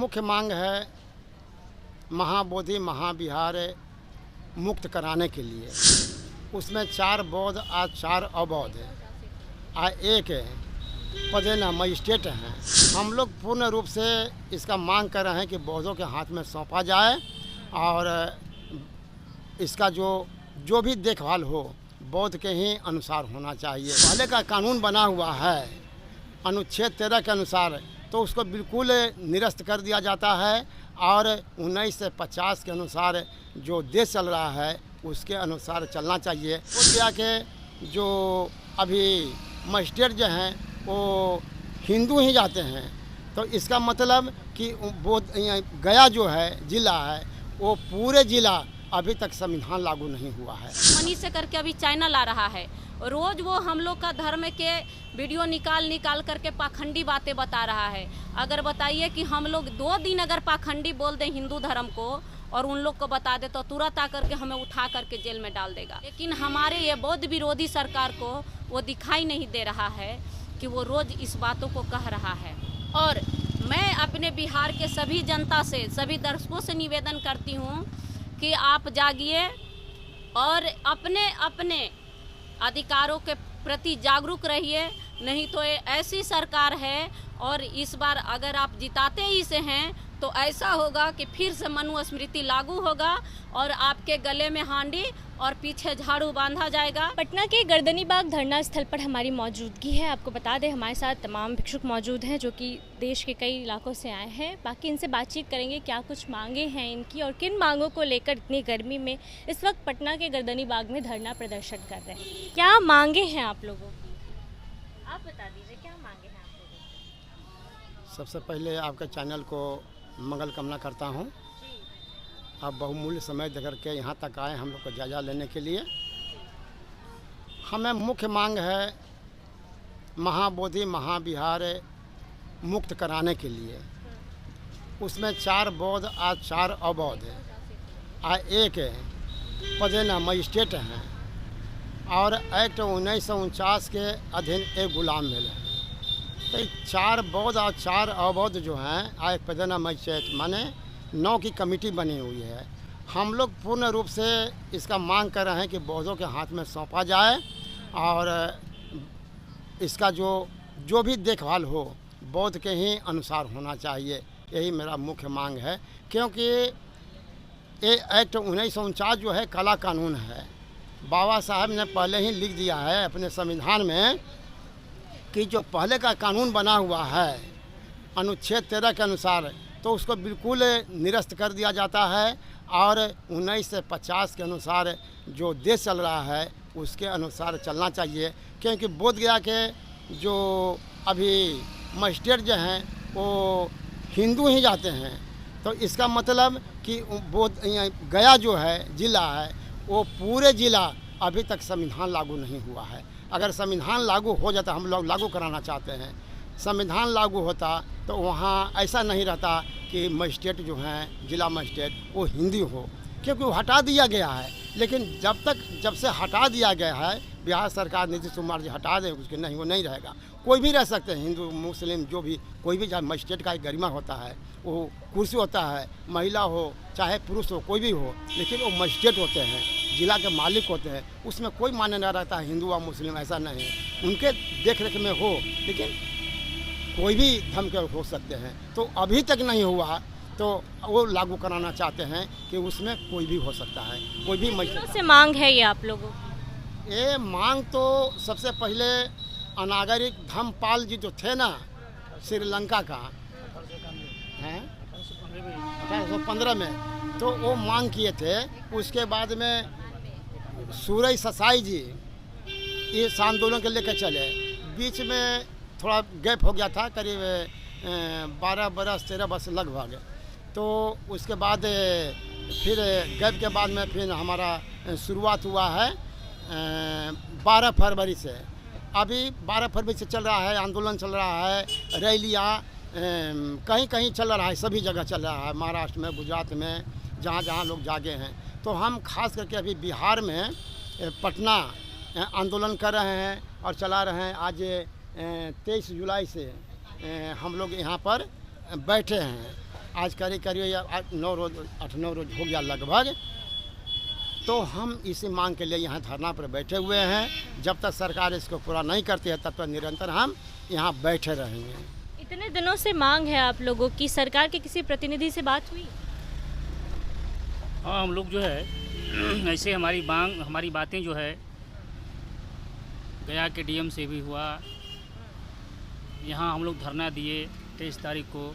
मुख्य मांग है महाबोधि महाविहार मुक्त कराने के लिए। उसमें 4 बौद्ध आज 4 अबौद्ध एक पदेना मजिस्ट्रेट हैं। हम लोग पूर्ण रूप से इसका मांग कर रहे हैं कि बौद्धों के हाथ में सौंपा जाए और इसका जो भी देखभाल हो बौद्ध के ही अनुसार होना चाहिए। पहले का कानून बना हुआ है अनुच्छेद 13 के अनुसार, तो उसको बिल्कुल निरस्त कर दिया जाता है और 19 से 50 के अनुसार जो देश चल रहा है उसके अनुसार चलना चाहिए। बोधगया के जो अभी मजिस्ट्रेट जो हैं वो हिंदू ही जाते हैं, तो इसका मतलब कि गया जो है ज़िला है वो पूरे ज़िला अभी तक संविधान लागू नहीं हुआ है। मनी से करके अभी चैनल आ रहा है, रोज वो हम लोग का धर्म के वीडियो निकाल करके पाखंडी बातें बता रहा है। अगर बताइए कि हम लोग 2 दिन अगर पाखंडी बोल दें हिंदू धर्म को और उन लोग को बता दे तो तुरंत आकर के हमें उठा करके जेल में डाल देगा। लेकिन हमारे ये बौद्ध विरोधी सरकार को वो दिखाई नहीं दे रहा है कि वो रोज इस बातों को कह रहा है। और मैं अपने बिहार के सभी जनता से, सभी दर्शकों से निवेदन करती हूँ कि आप जागिए और अपने अपने अधिकारों के प्रति जागरूक रहिए। नहीं तो ये ऐसी सरकार है और इस बार अगर आप जिताते ही से हैं तो ऐसा होगा कि फिर से मनुस्मृति लागू होगा और आपके गले में हांडी और पीछे झाड़ू बांधा जाएगा। पटना के गर्दनी बाग धरना स्थल पर हमारी मौजूदगी है। आपको बता दें हमारे साथ तमाम भिक्षुक मौजूद हैं जो कि देश के कई इलाकों से आए हैं। बाकी इनसे बातचीत करेंगे क्या कुछ मांगे हैं इनकी और किन मांगों को लेकर इतनी गर्मी में इस वक्त पटना के गर्दनी बाग में धरना प्रदर्शन कर रहे हैं। क्या मांगे हैं आप लोगों की, आप बता दीजिए क्या मांगे हैं आप लोगों की। सबसे पहले आपके चैनल को मंगल कामना करता हूँ। आप बहुमूल्य समय देकर के यहाँ तक आए हम लोग को जायजा लेने के लिए। हमें मुख्य मांग है महाबोधि महाविहार मुक्त कराने के लिए। उसमें 4 बौद्ध आज 4 अबौद्ध एक पदेना मजिस्ट्रेट हैं और एक्ट 1949 के अधीन एक गुलाम मिल है। तो 4 बौद्ध और 4 अबौद्ध जो हैं आज पदेना मजिस्ट्रेट माने 9 की कमेटी बनी हुई है। हम लोग पूर्ण रूप से इसका मांग कर रहे हैं कि बौद्धों के हाथ में सौंपा जाए और इसका जो भी देखभाल हो बौद्ध के ही अनुसार होना चाहिए। यही मेरा मुख्य मांग है, क्योंकि ये एक्ट 1949 जो है काला कानून है। बाबा साहब ने पहले ही लिख दिया है अपने संविधान में कि जो पहले का कानून बना हुआ है अनुच्छेद 13 के अनुसार, तो उसको बिल्कुल निरस्त कर दिया जाता है और 19 से 50 के अनुसार जो देश चल रहा है उसके अनुसार चलना चाहिए। क्योंकि बोधगया के जो अभी मजिस्ट्रेट जो हैं वो हिंदू ही जाते हैं, तो इसका मतलब कि गया जो है ज़िला है वो पूरे ज़िला अभी तक संविधान लागू नहीं हुआ है। अगर संविधान लागू हो जाता, हम लोग लागू कराना चाहते हैं, संविधान लागू होता तो वहाँ ऐसा नहीं रहता कि मजिस्ट्रेट जो हैं जिला मजिस्ट्रेट वो हिंदी हो, क्योंकि वो हटा दिया गया है। लेकिन जब से हटा दिया गया है, बिहार सरकार नीतीश कुमार जी हटा दे उसके, नहीं वो नहीं रहेगा। कोई भी रह सकते हैं, हिंदू मुस्लिम जो भी कोई भी, चाहे मजिस्ट्रेट का एक गरिमा होता है, वो कुर्सी होता है, महिला हो चाहे पुरुष हो कोई भी हो, लेकिन वो मजिस्ट्रेट होते हैं, जिला के मालिक होते हैं। उसमें कोई मान्य नहीं रहता है हिंदू और मुस्लिम, ऐसा नहीं है। उनके देख रेख में हो, लेकिन कोई भी धर्म के हो सकते हैं। तो अभी तक नहीं हुआ तो वो लागू कराना चाहते हैं कि उसमें कोई भी हो सकता है, कोई भी मजिस्ट्रेट से मांग है ये आप लोगों की। ये मांग तो सबसे पहले अनागरिक धर्मपाल जी जो थे ना श्रीलंका का हैं 1815 में, तो वो मांग किए थे। उसके बाद में सूरज ससाई जी इस आंदोलन के लेकर चले। बीच में थोड़ा गैप हो गया था, करीब 12 बरस 13 बरस लगभग। तो उसके बाद फिर गैप के बाद में फिर हमारा शुरुआत हुआ है 12 फरवरी से। अभी 12 फरवरी से चल रहा है, आंदोलन चल रहा है, रैलियाँ कहीं कहीं चल रहा है, सभी जगह चल रहा है, महाराष्ट्र में, गुजरात में, जहाँ जहाँ लोग जागे हैं। तो हम खास करके अभी बिहार में पटना आंदोलन कर रहे हैं और चला रहे हैं। आज 23 जुलाई से हम लोग यहाँ पर बैठे हैं। आज करीब 9 रोज 8-9 रोज हो गया लगभग। तो हम इसी मांग के लिए यहाँ धरना पर बैठे हुए हैं। जब तक सरकार इसको पूरा नहीं करती है तब तक निरंतर हम यहाँ बैठे रहेंगे। इतने दिनों से मांग है आप लोगों की, सरकार के किसी प्रतिनिधि से बात हुई? हाँ, हम लोग जो है ऐसे हमारी बातें जो है गया के डीएम से भी हुआ। यहाँ हम लोग धरना दिए 23 तारीख को,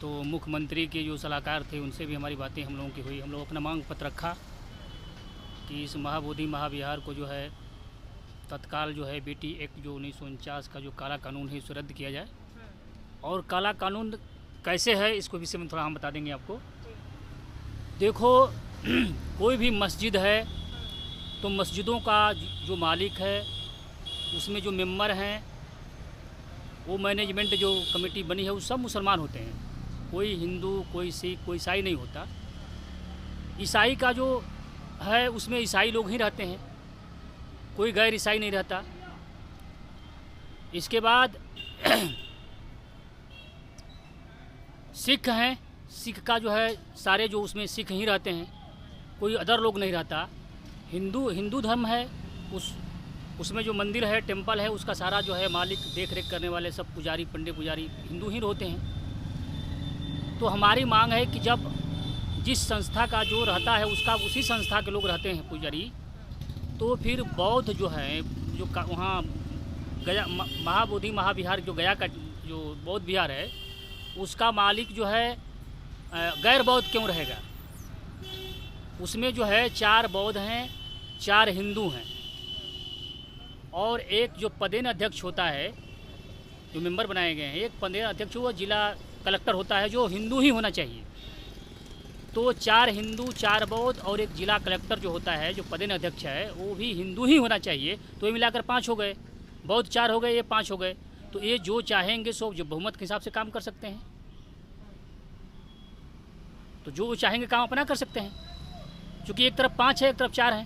तो मुख्यमंत्री के जो सलाहकार थे उनसे भी हमारी बातें हम लोगों की हुई। हम लोग अपना मांग पत्र रखा कि इस महाबोधि महाविहार को जो है तत्काल जो है बेटी एक्ट जो 1949 का जो काला कानून है इसे रद्द किया जाए। और काला कानून कैसे है इसको विषय में थोड़ा हम बता देंगे आपको। देखो कोई भी मस्जिद है तो मस्जिदों का जो मालिक है उसमें जो मेंबर हैं वो मैनेजमेंट जो कमेटी बनी है वो सब मुसलमान होते हैं। कोई हिंदू, कोई सिख, कोई ईसाई नहीं होता। ईसाई का जो है उसमें ईसाई लोग ही रहते हैं, कोई गैर ईसाई नहीं रहता। इसके बाद सिख हैं, सिख का जो है सारे जो उसमें सिख ही रहते हैं, कोई अदर लोग नहीं रहता। हिंदू धर्म है, उसमें जो मंदिर है, टेंपल है, उसका सारा जो है मालिक देख रेख करने वाले सब पुजारी, पंडित पुजारी हिंदू ही होते हैं। तो हमारी मांग है कि जब जिस संस्था का जो रहता है उसका उसी संस्था के लोग रहते हैं पुजारी, तो फिर बौद्ध जो है जो वहाँ गया महाबोधि महाविहार जो गया का जो बौद्ध विहार है उसका मालिक जो है गैर बौद्ध क्यों रहेगा? उसमें जो है 4 बौद्ध हैं, 4 हिंदू हैं और एक जो पदेन अध्यक्ष होता है, जो मेंबर बनाए गए हैं, एक पदेन अध्यक्ष वो जिला कलेक्टर होता है जो हिंदू ही होना चाहिए। तो 4 हिंदू, 4 बौद्ध और एक जिला कलेक्टर जो होता है जो पदेन अध्यक्ष है वो भी हिंदू ही होना चाहिए। तो ये मिलाकर 5 हो गए, बौद्ध 4 हो गए, ये 5 हो गए। तो ये जो चाहेंगे सो जो बहुमत के हिसाब से काम कर सकते हैं, तो जो चाहेंगे काम अपना कर सकते हैं। क्योंकि एक तरफ 5 है, एक तरफ 4 है,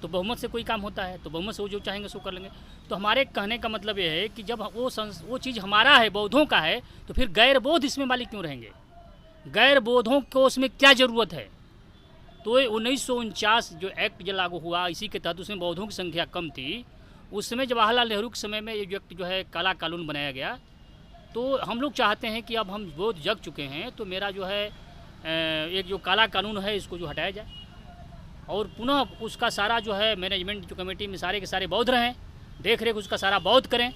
तो बहुमत से कोई काम होता है, तो बहुमत से वो जो चाहेंगे सो कर लेंगे। तो हमारे कहने का मतलब ये है कि जब वो चीज़ हमारा है, बौद्धों का है, तो फिर गैर बौद्ध इसमें मालिक क्यों रहेंगे? गैर बौद्धों को उसमें क्या ज़रूरत है? तो 1949 जो एक्ट जो लागू हुआ इसी के तहत उसमें बौद्धों की संख्या कम थी। उस समय जवाहरलाल नेहरू के समय में ये जो एक्ट जो है काला कानून बनाया गया। तो हम लोग चाहते हैं कि अब हम बौद्ध जग चुके हैं तो मेरा जो है एक जो काला कानून है इसको जो हटाया जाए और पुनः उसका सारा जो है मैनेजमेंट जो कमेटी में सारे के सारे बौद्ध रहें, देख रेख उसका सारा बौद्ध करें।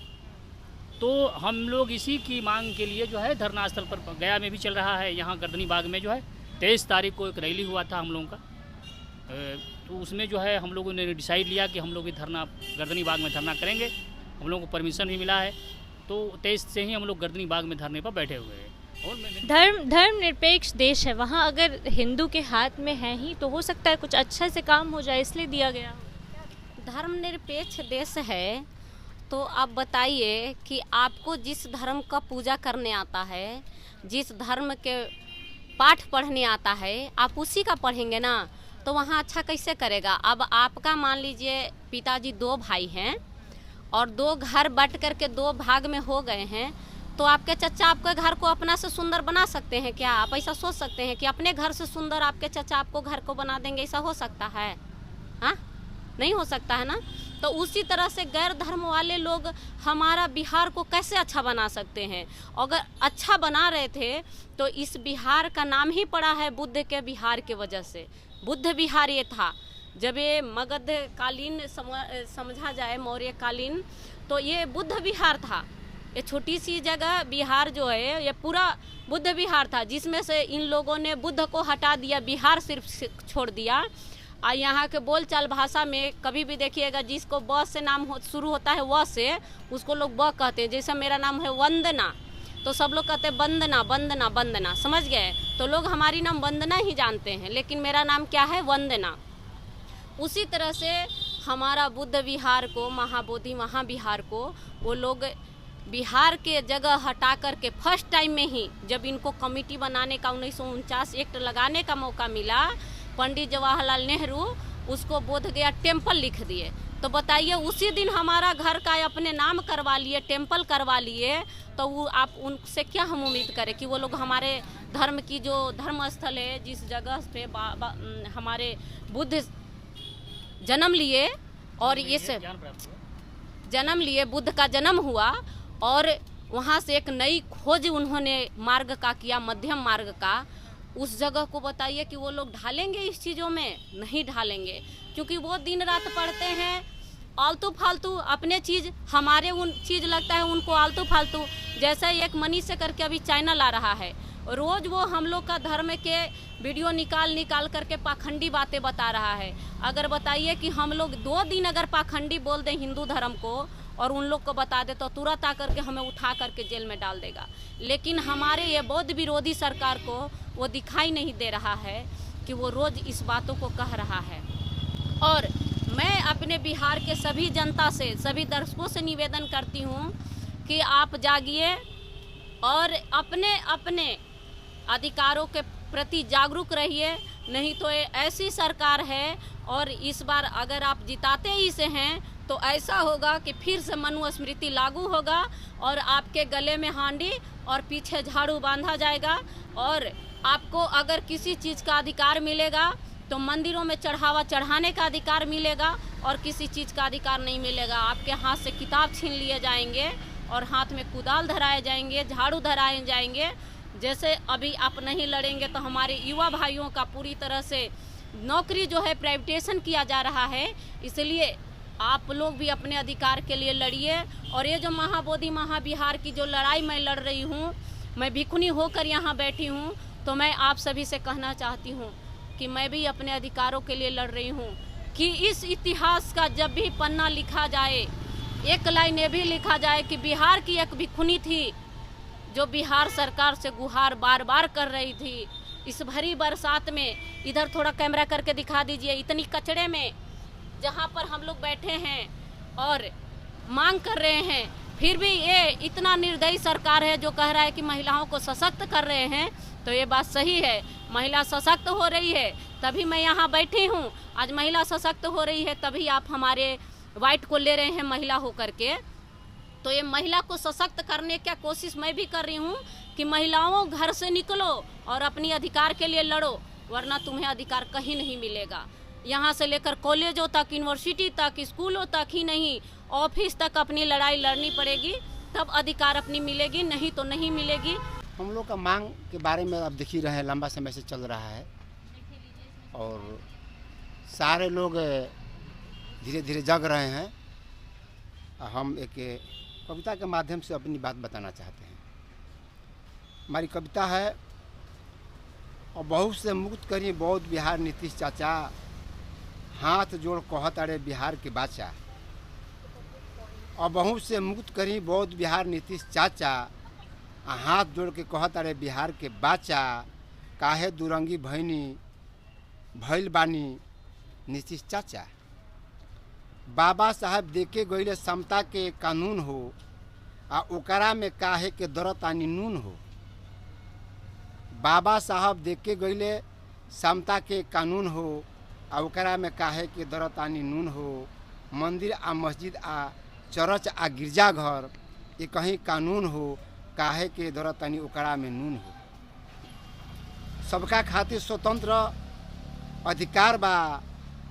तो हम लोग इसी की मांग के लिए जो है धरना स्थल पर गया में भी चल रहा है। यहाँ गर्दनी बाग में जो है 23 तारीख को एक रैली हुआ था हम लोगों का, तो उसमें जो है हम लोगों ने डिसाइड लिया कि हम लोग ये धरना गर्दनी बाग में धरना करेंगे। हम लोगों को परमिशन भी मिला है, तो 23 से ही हम लोग गर्दनी बाग में धरने पर बैठे हुए हैं। और धर्मनिरपेक्ष देश है, वहाँ अगर हिंदू के हाथ में है ही तो हो सकता है कुछ अच्छा से काम हो जाए, इसलिए दिया गया। धर्मनिरपेक्ष देश है तो आप बताइए कि आपको जिस धर्म का पूजा करने आता है, जिस धर्म के पाठ पढ़ने आता है, आप उसी का पढ़ेंगे ना, तो वहाँ अच्छा कैसे करेगा? अब आपका मान लीजिए पिताजी 2 भाई हैं और 2 घर बट करके 2 भाग में हो गए हैं, तो आपके चचा आपके घर को अपना से सुंदर बना सकते हैं क्या? आप ऐसा सोच सकते हैं कि अपने घर से सुंदर आपके चचा आपको घर को बना देंगे? ऐसा हो सकता है? हाँ, नहीं हो सकता है ना। तो उसी तरह से गैर धर्म वाले लोग हमारा बिहार को कैसे अच्छा बना सकते हैं? अगर अच्छा बना रहे थे तो इस बिहार का नाम ही पड़ा है बुद्ध के बिहार के वजह से। बुद्ध बिहार ये था। जब ये मगध कालीन समझा जाए, मौर्य कालीन, तो ये बुद्ध बिहार था। ये छोटी सी जगह बिहार जो है ये पूरा बुद्ध बिहार था, जिसमें से इन लोगों ने बुद्ध को हटा दिया, बिहार सिर्फ छोड़ दिया। और यहाँ के बोलचाल भाषा में कभी भी देखिएगा जिसको ब से नाम शुरू होता है व से, उसको लोग ब कहते हैं। जैसे मेरा नाम है वंदना, तो सब लोग कहते हैं वंदना वंदना वंदना, समझ गए? तो लोग हमारी नाम वंदना ही जानते हैं, लेकिन मेरा नाम क्या है? वंदना। उसी तरह से हमारा बुद्ध विहार को, महाबोधि महाविहार को वो लोग बिहार के जगह हटा कर के फर्स्ट टाइम में ही जब इनको कमेटी बनाने का 1949 एक्ट लगाने का मौका मिला, पंडित जवाहरलाल नेहरू उसको बोध गया टेम्पल लिख दिए। तो बताइए उसी दिन हमारा घर का अपने नाम करवा लिए, टेम्पल करवा लिए, तो वो आप उनसे क्या हम उम्मीद करें कि वो लोग हमारे धर्म की जो धर्म स्थल है, जिस जगह पे हमारे बुद्ध जन्म लिए और इस जन्म लिए, बुद्ध का जन्म हुआ और वहाँ से एक नई खोज उन्होंने मार्ग का किया, मध्यम मार्ग का। उस जगह को बताइए कि वो लोग ढालेंगे इस चीज़ों में? नहीं ढालेंगे, क्योंकि वो दिन रात पढ़ते हैं आलतू फालतू अपने चीज़, हमारे उन चीज़ लगता है उनको आलतू फालतू। जैसे एक मनी से करके अभी चैनल आ रहा है, रोज़ वो हम लोग का धर्म के वीडियो निकाल करके पाखंडी बातें बता रहा है। अगर बताइए कि हम लोग 2 दिन अगर पाखंडी बोल दें हिंदू धर्म को और उन लोग को बता दे तो तुरंत आकर के हमें उठा करके जेल में डाल देगा। लेकिन हमारे ये बौद्ध विरोधी सरकार को वो दिखाई नहीं दे रहा है कि वो रोज़ इस बातों को कह रहा है। और मैं अपने बिहार के सभी जनता से, सभी दर्शकों से निवेदन करती हूँ कि आप जागिए और अपने अपने अधिकारों के प्रति जागरूक रहिए। नहीं तो ये ऐसी सरकार है और इस बार अगर आप जिताते ही से हैं तो ऐसा होगा कि फिर से मनुस्मृति लागू होगा और आपके गले में हांडी और पीछे झाड़ू बांधा जाएगा। और आपको अगर किसी चीज़ का अधिकार मिलेगा तो मंदिरों में चढ़ावा चढ़ाने का अधिकार मिलेगा और किसी चीज़ का अधिकार नहीं मिलेगा। आपके हाथ से किताब छीन लिए जाएंगे और हाथ में कुदाल धराए जाएंगे, झाड़ू धराए जाएंगे। जैसे अभी आप नहीं लड़ेंगे तो हमारे युवा भाइयों का पूरी तरह से नौकरी जो है प्राइवेटाइजेशन किया जा रहा है। इसलिए आप लोग भी अपने अधिकार के लिए लड़िए। और ये जो महाबोधि महाविहार की जो लड़ाई मैं लड़ रही हूँ, मैं भिखुनी होकर यहाँ बैठी हूँ, तो मैं आप सभी से कहना चाहती हूँ कि मैं भी अपने अधिकारों के लिए लड़ रही हूँ कि इस इतिहास का जब भी पन्ना लिखा जाए, एक लाइन ये भी लिखा जाए कि बिहार की एक भिखुनी थी जो बिहार सरकार से गुहार बार बार कर रही थी। इस भरी बरसात में, इधर थोड़ा कैमरा करके दिखा दीजिए, इतनी कचड़े में जहाँ पर हम लोग बैठे हैं और मांग कर रहे हैं, फिर भी ये इतना निर्दयी सरकार है जो कह रहा है कि महिलाओं को सशक्त कर रहे हैं। तो ये बात सही है, महिला सशक्त हो रही है तभी मैं यहाँ बैठी हूँ। आज महिला सशक्त हो रही है तभी आप हमारे वाइट को ले रहे हैं महिला होकर के। तो ये महिला को सशक्त करने की कोशिश मैं भी कर रही हूँ कि महिलाओं घर से निकलो और अपनी अधिकार के लिए लड़ो, वरना तुम्हें अधिकार कहीं नहीं मिलेगा। यहाँ से लेकर कॉलेजों तक, यूनिवर्सिटी तक, स्कूलों तक ही नहीं, ऑफिस तक अपनी लड़ाई लड़नी पड़ेगी, तब अधिकार अपनी मिलेगी, नहीं तो नहीं मिलेगी। हम लोग का मांग के बारे में अब देख ही रहे हैं, लंबा समय से चल रहा है और सारे लोग धीरे धीरे जग रहे हैं। हम एक कविता के माध्यम से अपनी बात बताना चाहते हैं। हमारी कविता है, और बहुत से मुक्त करिए बौद्ध बिहार नीतीश चाचा, हाथ जोड़ कहत अरे बिहार के बाचा। और बहुत से मुक्त करिए बौद्ध बिहार नीतीश चाचा, हाथ जोड़ के कहत अरे बिहार के बाचा। काहे दुरंगी भैनी भैल बानी नीतीश चाचा। बाबा साहब देके गईले समता के कानून हो, आ ओकरा में काहे के दरत आनी नून हो। बाबा साहब देके गईले समता के कानून हो, आ ओकरा में काहे के दरत आनी नून हो। मंदिर आ मस्जिद आ चर्च आ गिरजाघर ये कहीं कानून हो, काहे के दरत आनी ओकरा में नून हो। सबका खातिर स्वतंत्र अधिकार बा,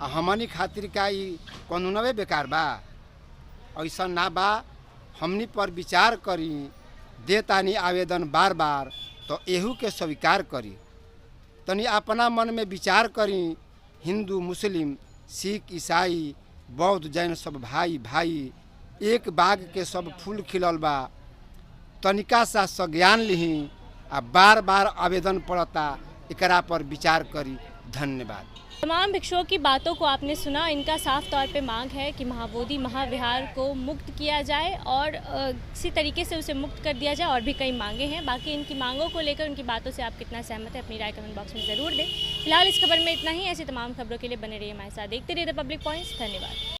हमनी खातिर का ई कानूनवे बेकार बा। ऐसा ना बा, हमनी पर विचार करी, देतानी आवेदन बार बार, तो एहू के स्वीकार करी। तनी अपना मन में विचार करी, हिंदू मुस्लिम सिख ईसाई बौद्ध जैन सब भाई भाई, एक बाग के सब फूल खिलल बा। तनिका सा संज्ञान लिही, आ बार बार आवेदन पड़ता, एकरा पर विचार करी। धन्यवाद। तमाम भिक्षुओं की बातों को आपने सुना। इनका साफ तौर पे मांग है कि महाबोधि महाविहार को मुक्त किया जाए और इसी तरीके से उसे मुक्त कर दिया जाए। और भी कई मांगे हैं। बाकी इनकी मांगों को लेकर, उनकी बातों से आप कितना सहमत है, अपनी राय कमेंट बॉक्स में ज़रूर दें। फिलहाल इस खबर में इतना ही। ऐसी तमाम खबरों के लिए बने रहिए हमारे साथ, देखते रहिए द पब्लिक पॉइंट्स। धन्यवाद।